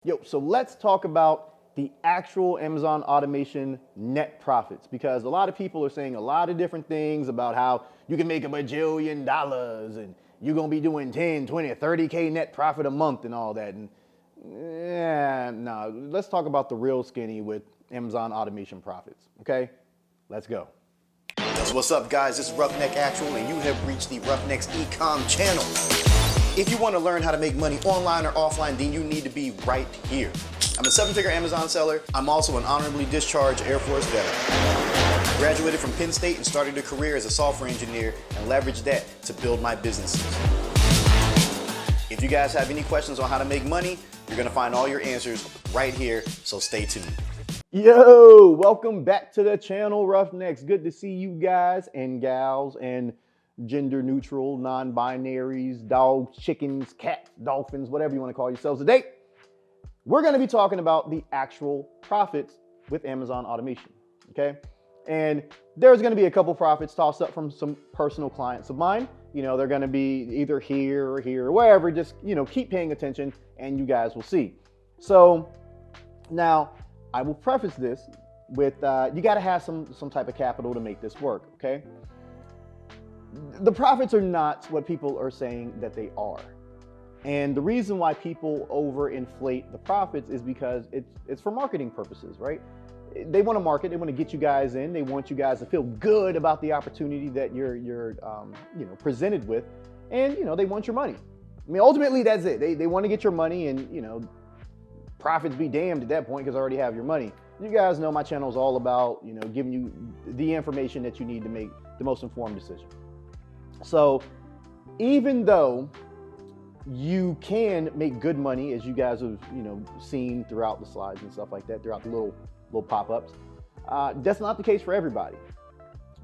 So let's talk about the actual Amazon automation net profits, because a lot of people are saying a lot of different things about how you can make $1 bajillion and you're gonna be doing 10, 20, 30K net profit a month and all that. And no, let's talk about the real skinny with Amazon automation profits, okay? Let's go. That's what's up, guys. This is Roughneck Actual, and you have reached the Roughneck's Ecom channel. If you want to learn how to make money online or offline, then you need to be right here. I'm a 7-figure Amazon seller. I'm also an honorably discharged Air Force veteran. Graduated from Penn State and started a career as a software engineer and leveraged that to build my businesses. If you guys have any questions on how to make money, you're going to find all your answers right here, so stay tuned. Yo, welcome back to the channel, Roughnecks. Good to see you guys and gals and gender neutral, non-binaries, dogs, chickens, cats, dolphins, whatever you want to call yourselves. Today, we're going to be talking about the actual profits with Amazon automation, okay? And there's going to be a couple profits tossed up from some personal clients of mine. You know, they're going to be either here or here or wherever. Just, keep paying attention and you guys will see. So now I will preface this with, you got to have some type of capital to make this work, okay? The profits are not what people are saying that they are. And the reason why people overinflate the profits is because it's for marketing purposes, right? They want to market, they want to get you guys in, they want you guys to feel good about the opportunity that you're presented with, and they want your money. I mean, ultimately that's it. They want to get your money, and profits be damned at that point because I already have your money. You guys know my channel is all about giving you the information that you need to make the most informed decision. So even though you can make good money, as you guys have seen throughout the slides and stuff like that, throughout the little pop-ups, that's not the case for everybody.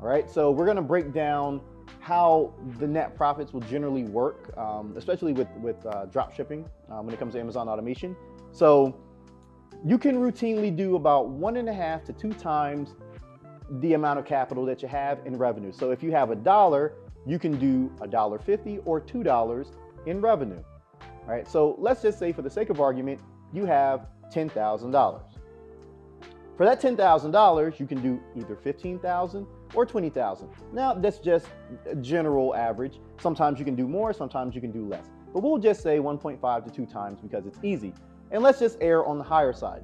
All right, so we're going to break down how the net profits will generally work, especially with drop shipping when it comes to Amazon automation. So you can routinely do about 1.5 to 2 times the amount of capital that you have in revenue. So if you have $1, you can do $1.50 or $2 in revenue. All right, so let's just say, for the sake of argument, you have $10,000. For that $10,000, you can do either $15,000 or $20,000. Now, that's just a general average. Sometimes you can do more, sometimes you can do less. But we'll just say 1.5 to 2 times because it's easy. And let's just err on the higher side.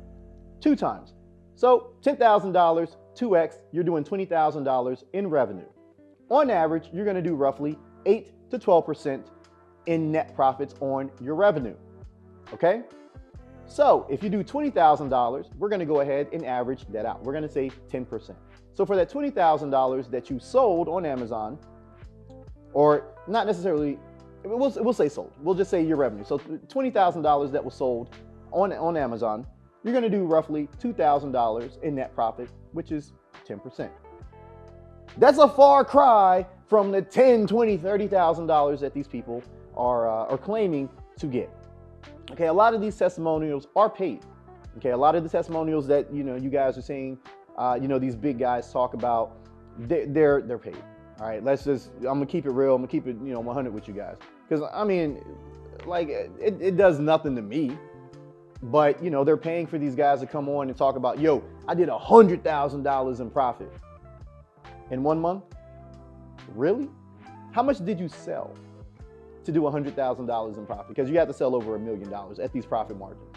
2 times. So $10,000, 2x, you're doing $20,000 in revenue. On average, you're going to do roughly 8 to 12% in net profits on your revenue. Okay? So if you do $20,000, we're going to go ahead and average that out. We're going to say 10%. So for that $20,000 that you sold on Amazon, or not necessarily, we'll say sold. We'll just say your revenue. So $20,000 that was sold on Amazon, you're going to do roughly $2,000 in net profit, which is 10%. That's a far cry from the $10,000, $20,000, $30,000 that these people are claiming to get. Okay, a lot of these testimonials are paid. Okay, a lot of the testimonials that you guys are saying, these big guys talk about, they're paid. All right, I'm gonna keep it real. I'm gonna keep it 100 with you guys, because I mean, like it does nothing to me. But they're paying for these guys to come on and talk about, yo, I did $100,000 in profit in 1 month. Really? How much did you sell to do $100,000 in profit? Because you have to sell over $1 million at these profit margins.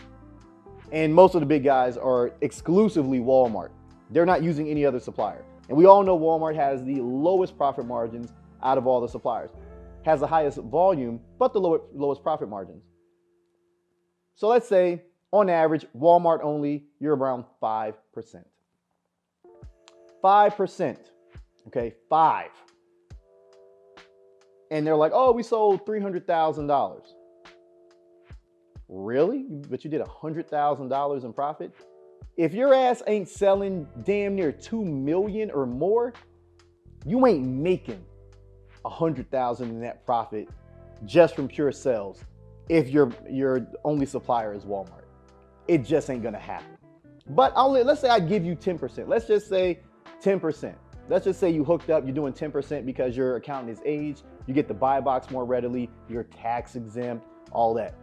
And most of the big guys are exclusively Walmart. They're not using any other supplier. And we all know Walmart has the lowest profit margins out of all the suppliers. Has the highest volume, but the lowest profit margins. So let's say, on average, Walmart only, you're around 5%. 5%, okay, 5. And they're like, oh, we sold $300,000. Really? But you did $100,000 in profit? If your ass ain't selling damn near 2 million or more, you ain't making 100,000 in net profit just from pure sales. If your only supplier is Walmart, it just ain't gonna happen. But let's say I give you 10%. Let's just say 10%. Let's just say you hooked up, you're doing 10% because your accountant is aged, you get the buy box more readily, you're tax exempt, all that.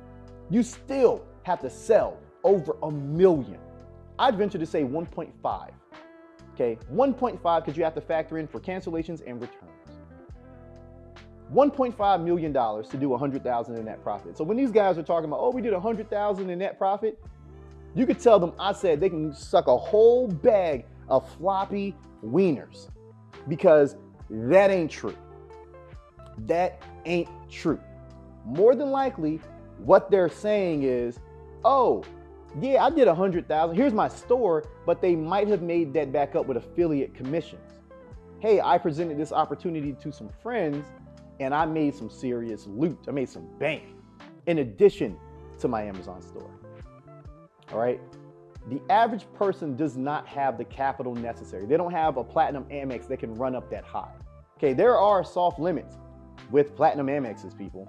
You still have to sell over $1 million. I'd venture to say 1.5. Okay, 1.5 because you have to factor in for cancellations and returns. $1.5 million to do 100,000 in net profit. So when these guys are talking about, oh, we did 100,000 in net profit, you could tell them I said they can suck a whole bag of floppy wieners, because that ain't true. That ain't true. More than likely, what they're saying is, oh, yeah, I did 100,000. Here's my store, but they might have made that back up with affiliate commissions. Hey, I presented this opportunity to some friends and I made some serious loot. I made some bank in addition to my Amazon store. All right. The average person does not have the capital necessary. They don't have a platinum Amex that can run up that high. Okay, there are soft limits with platinum Amexes, people.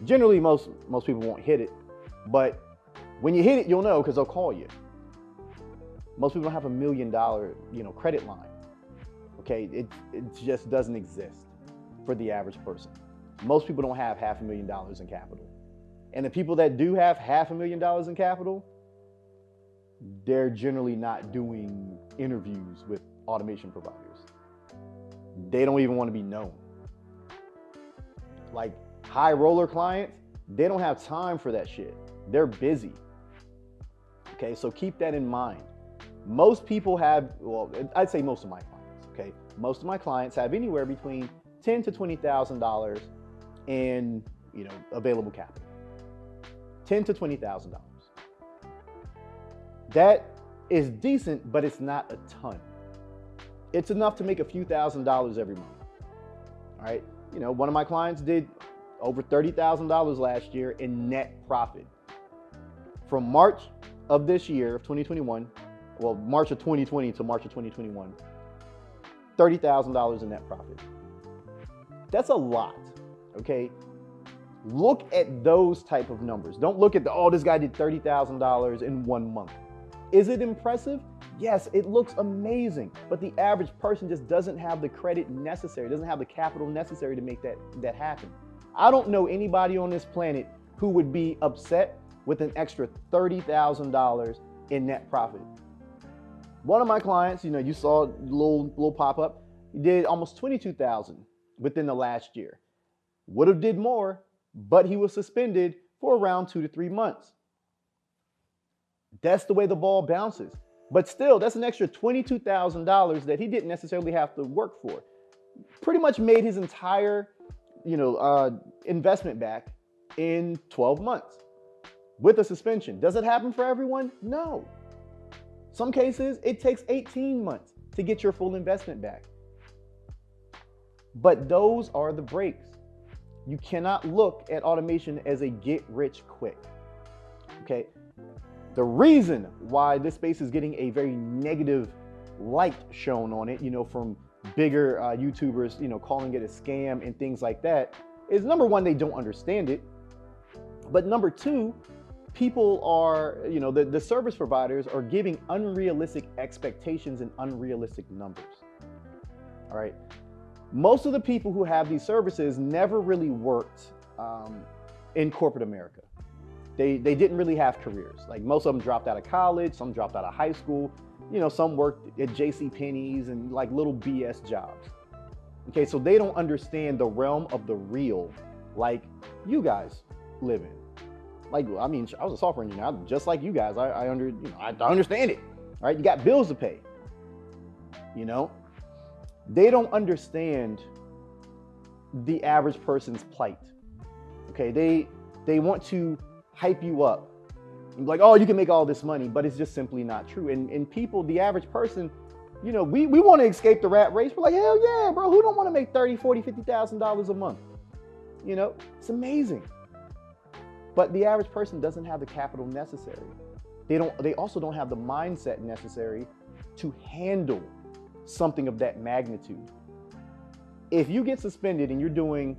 Generally, most people won't hit it, but when you hit it, you'll know because they'll call you. Most people don't have $1 million, credit line. Okay, it just doesn't exist for the average person. Most people don't have $500,000 in capital. And the people that do have $500,000 in capital, they're generally not doing interviews with automation providers. They don't even want to be known. Like high roller clients, they don't have time for that shit. They're busy. Okay, so keep that in mind. Most people have, well, I'd say most of my clients, okay? Most of my clients have anywhere between $10,000 to $20,000 in, available capital. $10,000 to $20,000. That is decent, but it's not a ton. It's enough to make a few $1,000s every month. All right, one of my clients did over $30,000 last year in net profit. From March of this year, of 2021, well, March of 2020 to March of 2021, $30,000 in net profit. That's a lot, okay? Look at those type of numbers. Don't look at this guy did $30,000 in 1 month. Is it impressive? Yes, it looks amazing, but the average person just doesn't have the credit necessary, doesn't have the capital necessary to make that happen. I don't know anybody on this planet who would be upset with an extra $30,000 in net profit. One of my clients, you saw a little pop-up, he did almost $22,000 within the last year. Would have did more, but he was suspended for around 2 to 3 months. That's the way the ball bounces. But still, that's an extra $22,000 that he didn't necessarily have to work for. Pretty much made his entire, investment back in 12 months with a suspension. Does it happen for everyone? No. Some cases, it takes 18 months to get your full investment back. But those are the breaks. You cannot look at automation as a get rich quick. Okay. The reason why this space is getting a very negative light shown on it, from bigger YouTubers, calling it a scam and things like that, is number one, they don't understand it. But number two, people are, the service providers are giving unrealistic expectations and unrealistic numbers. All right. Most of the people who have these services never really worked in corporate America. They didn't really have careers. Like most of them dropped out of college, some dropped out of high school, some worked at JCPenney's and like little BS jobs. Okay, so they don't understand the realm of the real like you guys live in. Like, I was a software engineer, just like you guys. I understand it. All right, you got bills to pay. They don't understand the average person's plight. Okay, they want to hype you up. Like, oh, you can make all this money, but it's just simply not true. And people, the average person, we want to escape the rat race. We're like, hell yeah, bro. Who don't want to make $30,000, $40,000, $50,000 a month? It's amazing. But the average person doesn't have the capital necessary. They also don't have the mindset necessary to handle something of that magnitude. If you get suspended and you're doing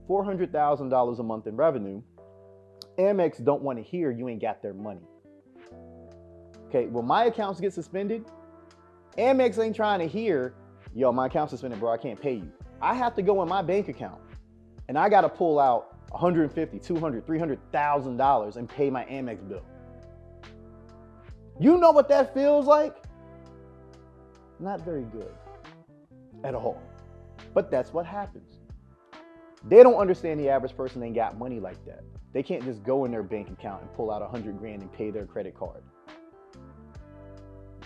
$400,000 a month in revenue, Amex don't want to hear you ain't got their money. Okay, when my accounts get suspended, Amex ain't trying to hear, yo, my account's suspended, bro, I can't pay you. I have to go in my bank account and I got to pull out $150,000, $200,000, $300,000 and pay my Amex bill. You know what that feels like? Not very good at all. But that's what happens. They don't understand the average person ain't got money like that. They can't just go in their bank account and pull out $100 grand and pay their credit card.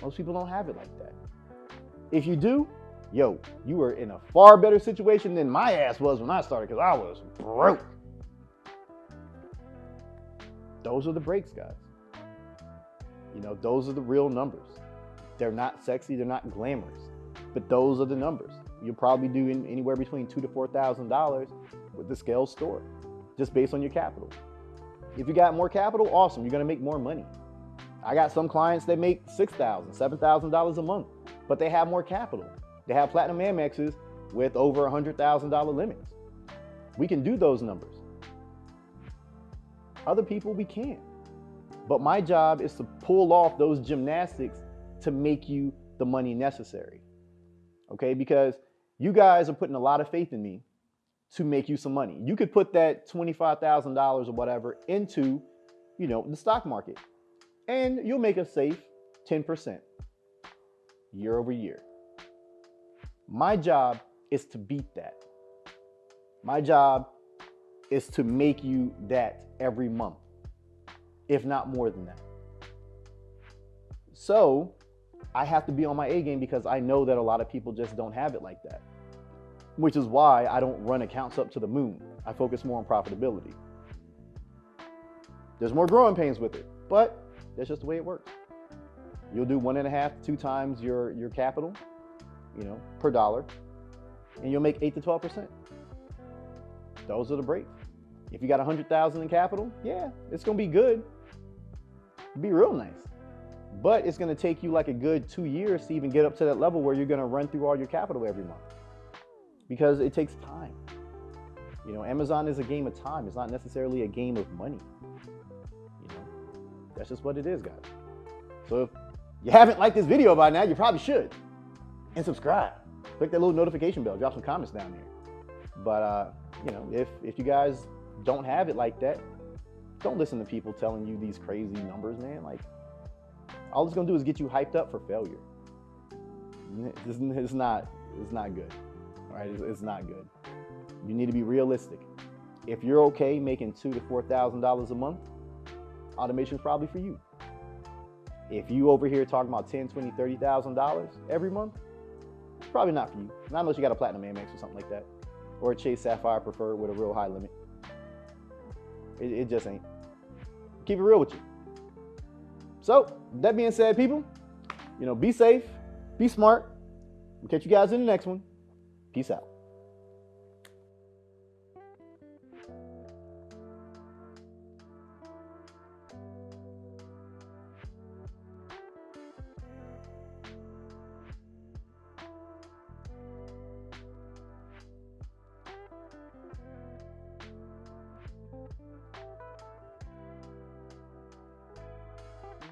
Most people don't have it like that. If you do, yo, you are in a far better situation than my ass was when I started, because I was broke. Those are the breaks, guys. You know, those are the real numbers. They're not sexy, they're not glamorous, but those are the numbers. You'll probably do anywhere between $2,000 to $4,000 with the scale store, just based on your capital. If you got more capital, awesome, you're gonna make more money. I got some clients that make $6,000, $7,000 a month, but they have more capital. They have platinum Amexes with over $100,000 limits. We can do those numbers. Other people, we can't. But my job is to pull off those gymnastics to make you the money necessary. Okay, because you guys are putting a lot of faith in me to make you some money. You could put that $25,000 or whatever into, you know, the stock market, and you'll make a safe 10% year over year. My job is to beat that. My job is to make you that every month, if not more than that. So I have to be on my A game, because I know that a lot of people just don't have it like that, which is why I don't run accounts up to the moon. I focus more on profitability. There's more growing pains with it, but that's just the way it works. You'll do 1.5 to 2 times your capital, you know, per dollar, and you'll make 8 to 12%. Those are the breaks. If you got 100,000 in capital, yeah, it's gonna be good. It'll be real nice. But it's gonna take you like a good 2 years to even get up to that level where you're gonna run through all your capital every month, because it takes time. You know, Amazon is a game of time. It's not necessarily a game of money. You know, that's just what it is, guys. So if you haven't liked this video by now, you probably should. And subscribe. Click that little notification bell. Drop some comments down there. But, you know, if you guys don't have it like that, don't listen to people telling you these crazy numbers, man. Like, all it's gonna do is get you hyped up for failure. It's not good. All right, it's not good. You need to be realistic. If you're okay making $2,000 to $4,000 a month, automation's probably for you. If you over here talking about $10,000, $20,000, $30,000 every month, it's probably not for you. Not unless you got a platinum Amex or something like that, or a Chase Sapphire Preferred with a real high limit. It just ain't. Keep it real with you. So, that being said, people, you know, be safe, be smart. We'll catch you guys in the next one. Peace out.